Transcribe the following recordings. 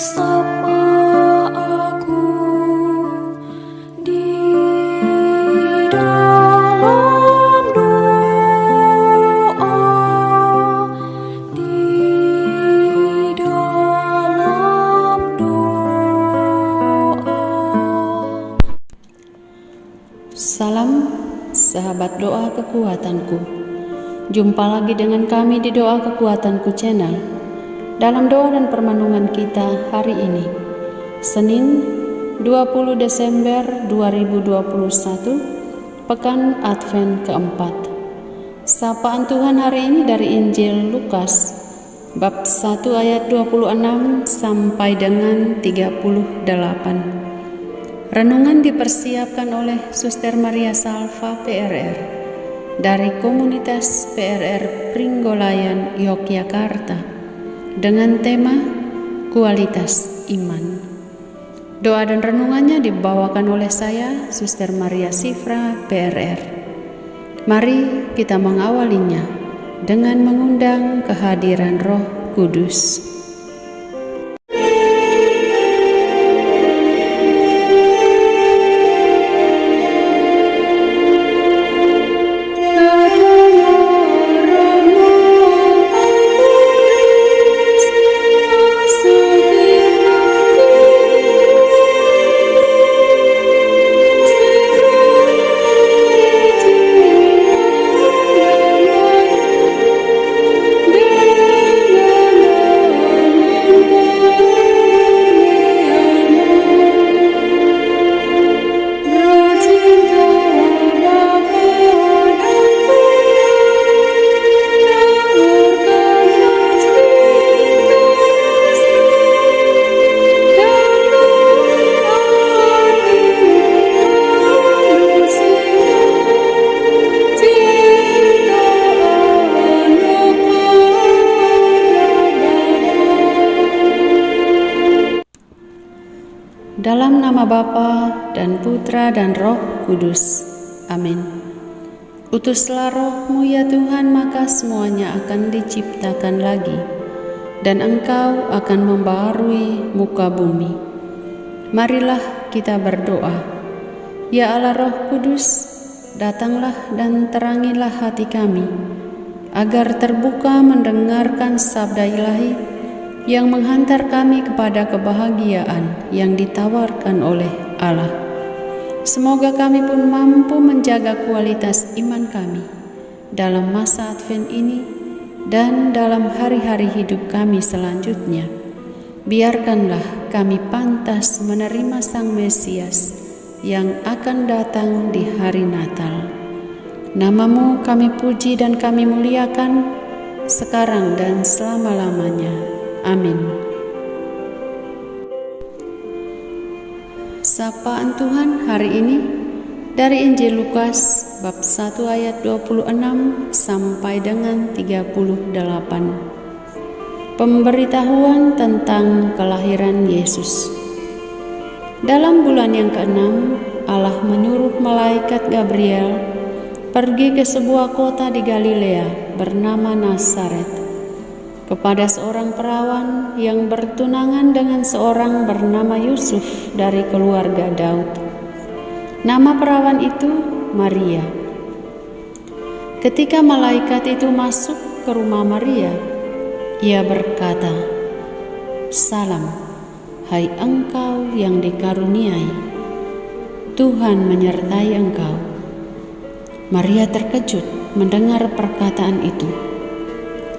Sapa aku di dalam doa, di dalam doa. Salam sahabat doa kekuatanku. Jumpa lagi dengan kami di Doa Kekuatanku Channel. Dalam doa dan permenungan kita hari ini, Senin 20 Desember 2021, Pekan Advent keempat. Sapaan Tuhan hari ini dari Injil Lukas, bab 1 ayat 26 sampai dengan 38. Renungan dipersiapkan oleh Suster Maria Salva PRR dari komunitas PRR Pringgolayan Yogyakarta dengan tema kualitas iman. Doa dan renungannya dibawakan oleh saya, Suster Maria Sifra PRR. Mari kita mengawalinya dengan mengundang kehadiran Roh Kudus. Dalam nama Bapa dan Putra dan Roh Kudus. Amin. Utuslah Roh-Mu ya Tuhan, maka semuanya akan diciptakan lagi, dan Engkau akan membaharui muka bumi. Marilah kita berdoa. Ya Allah Roh Kudus, datanglah dan terangilah hati kami, agar terbuka mendengarkan sabda ilahi yang menghantar kami kepada kebahagiaan yang ditawarkan oleh Allah. Semoga kami pun mampu menjaga kualitas iman kami dalam masa Advent ini dan dalam hari-hari hidup kami selanjutnya. Biarkanlah kami pantas menerima Sang Mesias yang akan datang di hari Natal. Nama-Mu kami puji dan kami muliakan sekarang dan selama-lamanya. Amin. Sapaan Tuhan hari ini dari Injil Lukas bab 1 ayat 26 sampai dengan 38. Pemberitahuan tentang kelahiran Yesus. Dalam bulan yang ke-6, Allah menyuruh malaikat Gabriel pergi ke sebuah kota di Galilea bernama Nazaret, kepada seorang perawan yang bertunangan dengan seorang bernama Yusuf dari keluarga Daud. Nama perawan itu Maria. Ketika malaikat itu masuk ke rumah Maria, ia berkata, "Salam, hai engkau yang dikaruniai, Tuhan menyertai engkau." Maria terkejut mendengar perkataan itu,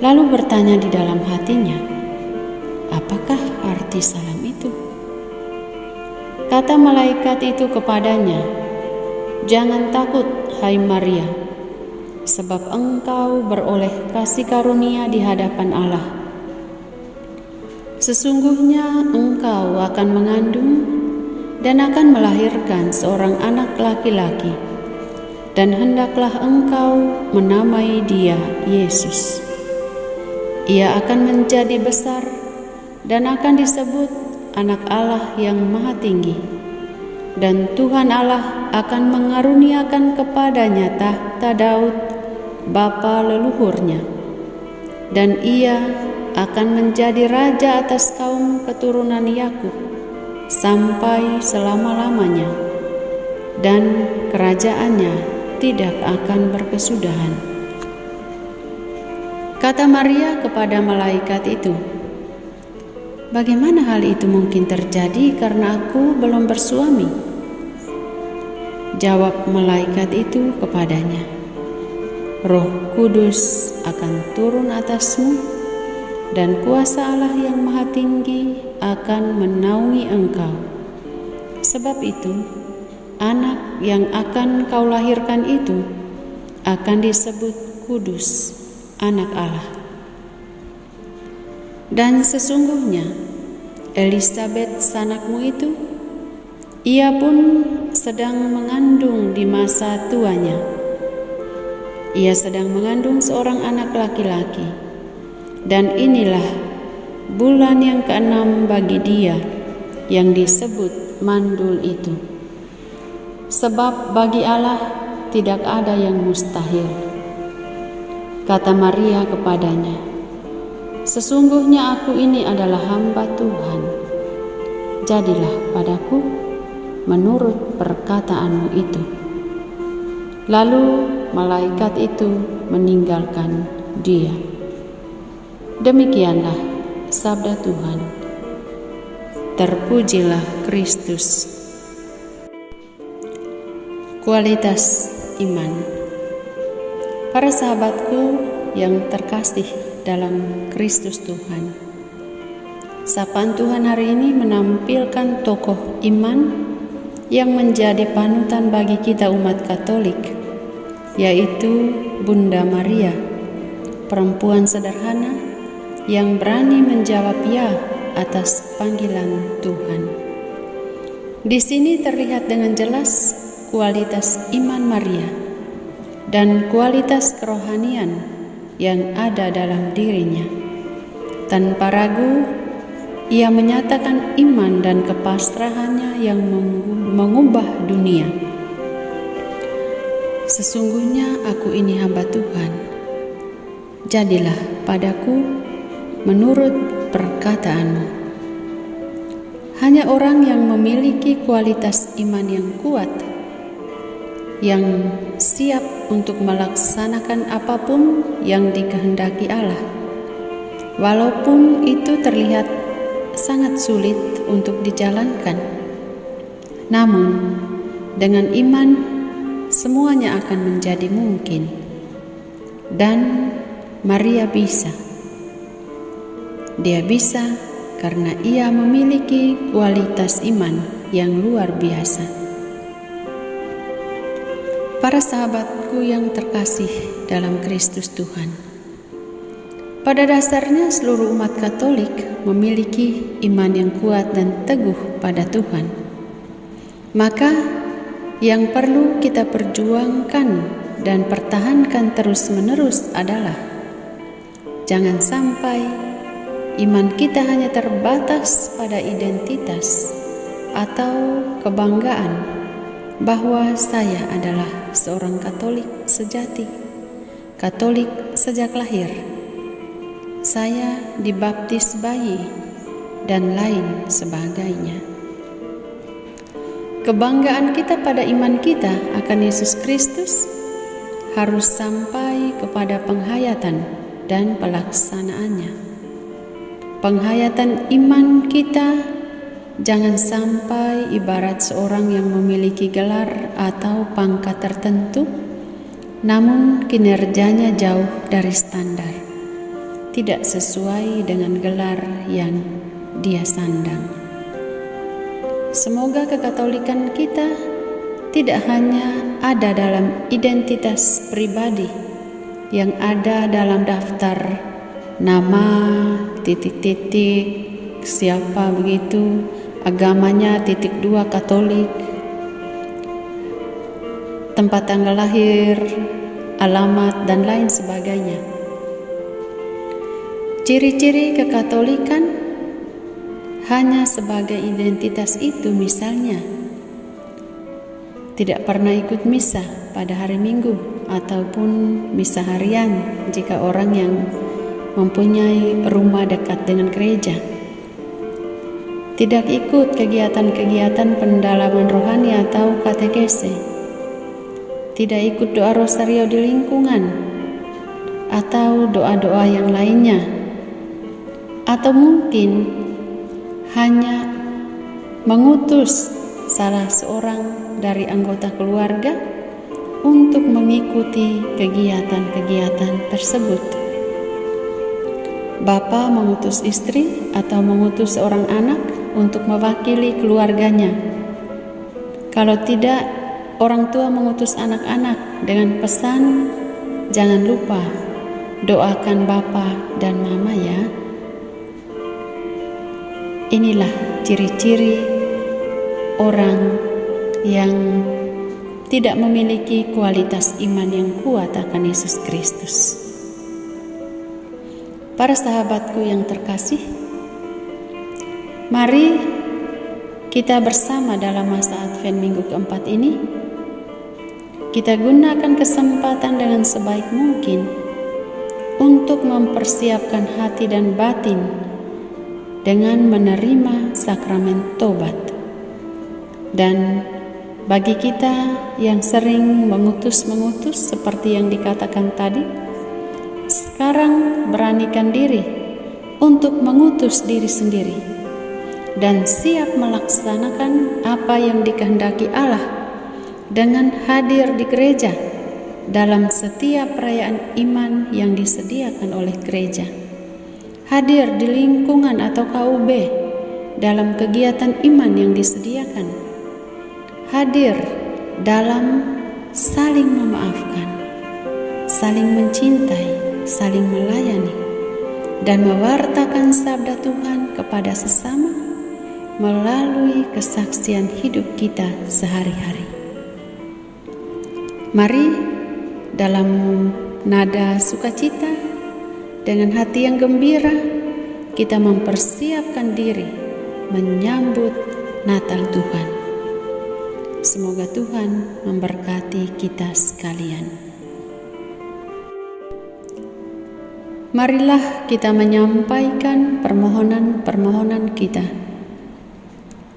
lalu bertanya di dalam hatinya, "Apakah arti salam itu?" Kata malaikat itu kepadanya, "Jangan takut, hai Maria, sebab engkau beroleh kasih karunia di hadapan Allah. Sesungguhnya engkau akan mengandung dan akan melahirkan seorang anak laki-laki, dan hendaklah engkau menamai dia Yesus. Ia akan menjadi besar dan akan disebut Anak Allah yang Maha Tinggi. Dan Tuhan Allah akan mengaruniakan kepadanya tahta Daud, bapa leluhurnya. Dan ia akan menjadi raja atas kaum keturunan Yakub sampai selama-lamanya, dan kerajaannya tidak akan berkesudahan. Kata Maria kepada malaikat itu, "Bagaimana hal itu mungkin terjadi karena aku belum bersuami?" Jawab malaikat itu kepadanya, "Roh Kudus akan turun atasmu, dan kuasa Allah yang Maha Tinggi akan menaungi engkau. Sebab itu, anak yang akan kau lahirkan itu akan disebut kudus, anak Allah. Dan sesungguhnya Elisabet sanakmu itu, ia pun sedang mengandung di masa tuanya. Ia sedang mengandung seorang anak laki-laki, dan inilah bulan yang ke-6 bagi dia yang disebut mandul itu. Sebab bagi Allah tidak ada yang mustahil." Kata Maria kepadanya, "Sesungguhnya aku ini adalah hamba Tuhan. Jadilah padaku menurut perkataanmu itu." Lalu malaikat itu meninggalkan dia. Demikianlah sabda Tuhan. Terpujilah Kristus. Kualitas iman. Para sahabatku yang terkasih dalam Kristus Tuhan, sapaan Tuhan hari ini menampilkan tokoh iman yang menjadi panutan bagi kita umat Katolik, yaitu Bunda Maria, perempuan sederhana yang berani menjawab ya atas panggilan Tuhan. Di sini terlihat dengan jelas kualitas iman Maria dan kualitas kerohanian yang ada dalam dirinya. Tanpa ragu, ia menyatakan iman dan kepasrahannya yang mengubah dunia. "Sesungguhnya aku ini hamba Tuhan. Jadilah padaku menurut perkataanmu." Hanya orang yang memiliki kualitas iman yang kuat, yang siap untuk melaksanakan apapun yang dikehendaki Allah, walaupun itu terlihat sangat sulit untuk dijalankan. Namun, dengan iman semuanya akan menjadi mungkin. Dan Maria bisa. Dia bisa karena ia memiliki kualitas iman yang luar biasa. Para sahabatku yang terkasih dalam Kristus Tuhan, pada dasarnya seluruh umat Katolik memiliki iman yang kuat dan teguh pada Tuhan. Maka yang perlu kita perjuangkan dan pertahankan terus-menerus adalah jangan sampai iman kita hanya terbatas pada identitas atau kebanggaan bahwa saya adalah seorang Katolik sejati, Katolik sejak lahir, saya dibaptis bayi, dan lain sebagainya. Kebanggaan kita pada iman kita akan Yesus Kristus harus sampai kepada penghayatan dan pelaksanaannya. Penghayatan iman kita jangan sampai ibarat seorang yang memiliki gelar atau pangkat tertentu, namun kinerjanya jauh dari standar, tidak sesuai dengan gelar yang dia sandang. Semoga kekatolikan kita tidak hanya ada dalam identitas pribadi yang ada dalam daftar nama, titik-titik, siapa begitu, agamanya (2) Katolik, tempat tanggal lahir, alamat, dan lain sebagainya. Ciri-ciri kekatolikan hanya sebagai identitas itu, misalnya tidak pernah ikut misa pada hari Minggu ataupun misa harian jika orang yang mempunyai rumah dekat dengan gereja. tidak ikut kegiatan-kegiatan pendalaman rohani atau katekese, tidak ikut doa rosario di lingkungan, atau doa-doa yang lainnya, atau mungkin hanya mengutus salah seorang dari anggota keluarga untuk mengikuti kegiatan-kegiatan tersebut. Bapak mengutus istri atau mengutus seorang anak untuk mewakili keluarganya. Kalau tidak, orang tua mengutus anak-anak dengan pesan, jangan lupa doakan Bapak dan Mama ya. Inilah ciri-ciri orang yang tidak memiliki kualitas iman yang kuat akan Yesus Kristus. Para sahabatku yang terkasih, mari kita bersama dalam masa Advent minggu keempat ini, kita gunakan kesempatan dengan sebaik mungkin untuk mempersiapkan hati dan batin dengan menerima sakramen tobat. Dan bagi kita yang sering mengutus-mengutus seperti yang dikatakan tadi, sekarang beranikan diri untuk mengutus diri sendiri dan siap melaksanakan apa yang dikehendaki Allah dengan hadir di gereja dalam setiap perayaan iman yang disediakan oleh gereja, hadir di lingkungan atau KUB dalam kegiatan iman yang disediakan, hadir dalam saling memaafkan, saling mencintai, saling melayani, dan mewartakan sabda Tuhan kepada sesama melalui kesaksian hidup kita sehari-hari. Mari dalam nada sukacita, dengan hati yang gembira, kita mempersiapkan diri menyambut Natal Tuhan. Semoga Tuhan memberkati kita sekalian. Marilah kita menyampaikan permohonan-permohonan kita.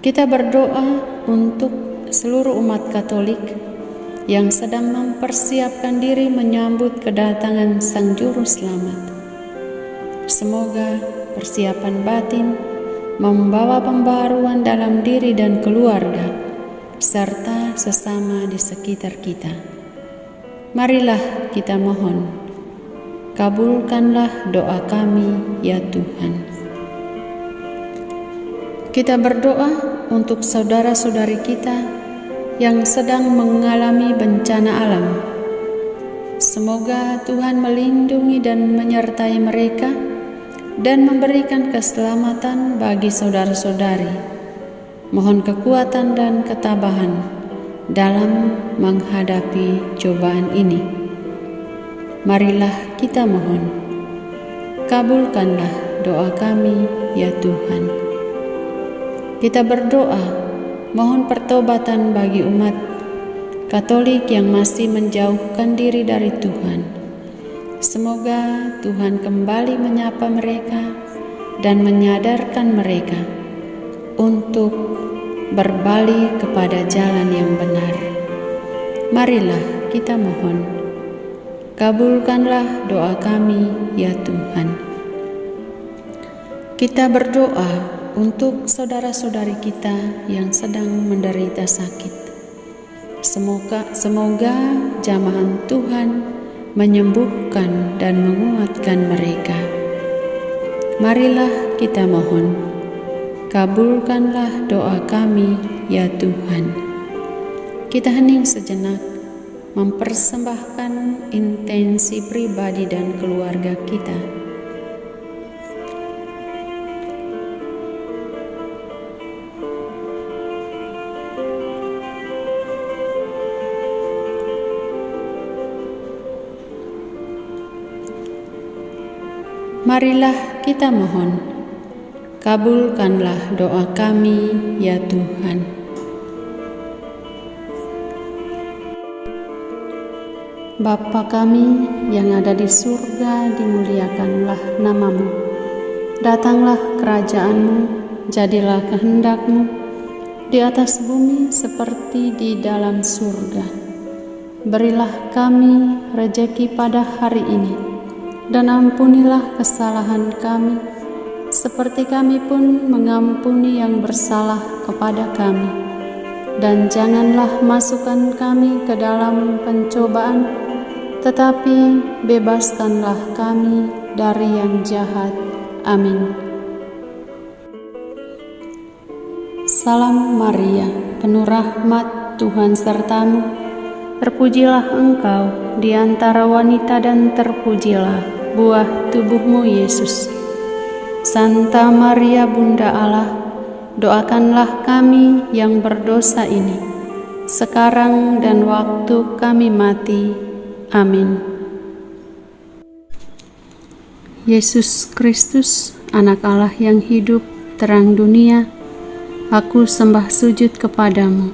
Kita berdoa untuk seluruh umat Katolik yang sedang mempersiapkan diri menyambut kedatangan Sang Juru Selamat. Semoga persiapan batin membawa pembaruan dalam diri dan keluarga, serta sesama di sekitar kita. Marilah kita mohon, kabulkanlah doa kami ya Tuhan. Kita berdoa untuk saudara-saudari kita yang sedang mengalami bencana alam. Semoga Tuhan melindungi dan menyertai mereka dan memberikan keselamatan bagi saudara-saudari. Mohon kekuatan dan ketabahan dalam menghadapi cobaan ini. Marilah kita mohon, kabulkanlah doa kami ya Tuhan. Kita berdoa, mohon pertobatan bagi umat Katolik yang masih menjauhkan diri dari Tuhan. Semoga Tuhan kembali menyapa mereka dan menyadarkan mereka untuk berbalik kepada jalan yang benar. Marilah kita mohon, kabulkanlah doa kami ya Tuhan. Kita berdoa untuk saudara-saudari kita yang sedang menderita sakit. Semoga jamahan Tuhan menyembuhkan dan menguatkan mereka. Marilah kita mohon, kabulkanlah doa kami ya Tuhan. Kita hening sejenak, mempersembahkan intensi pribadi dan keluarga kita. Marilah kita mohon, kabulkanlah doa kami ya Tuhan. Bapa kami yang ada di surga, dimuliakanlah namamu. Datanglah kerajaan-Mu, jadilah kehendak-Mu di atas bumi seperti di dalam surga. Berilah kami rejeki pada hari ini, dan ampunilah kesalahan kami, seperti kami pun mengampuni yang bersalah kepada kami. Dan janganlah masukkan kami ke dalam pencobaan, tetapi bebaskanlah kami dari yang jahat. Amin. Salam Maria, penuh rahmat, Tuhan sertamu. Terpujilah engkau di antara wanita dan terpujilah buah tubuhmu Yesus. Santa Maria Bunda Allah, doakanlah kami yang berdosa ini, sekarang dan waktu kami mati. Amin. Yesus Kristus, Anak Allah yang hidup, terang dunia, aku sembah sujud kepadamu.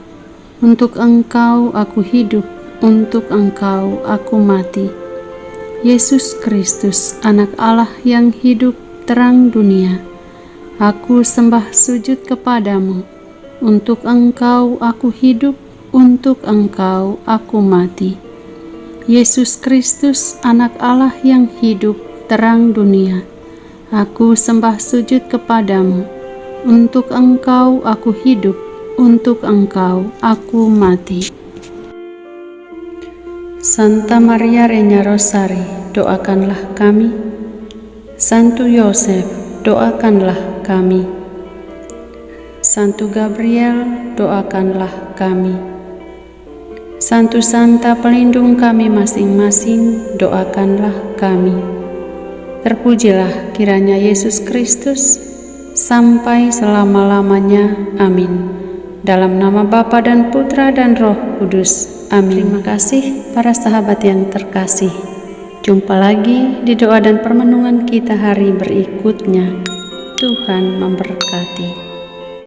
Untuk Engkau aku hidup, untuk Engkau aku mati. Yesus Kristus, Anak Allah yang hidup, terang dunia, aku sembah sujud kepadamu. Untuk Engkau aku hidup, untuk Engkau aku mati. Yesus Kristus, Anak Allah yang hidup, terang dunia, aku sembah sujud kepadamu. Untuk Engkau aku hidup, untuk Engkau aku mati. Santa Maria Regna Rosari, doakanlah kami. Santo Yosef, doakanlah kami. Santo Gabriel, doakanlah kami. Santo Santa pelindung kami masing-masing, doakanlah kami. Terpujilah kiranya Yesus Kristus sampai selama-lamanya. Amin. Dalam nama Bapa dan Putra dan Roh Kudus. Amin. Terima kasih para sahabat yang terkasih. Jumpa lagi di doa dan permenungan kita hari berikutnya. Tuhan memberkati.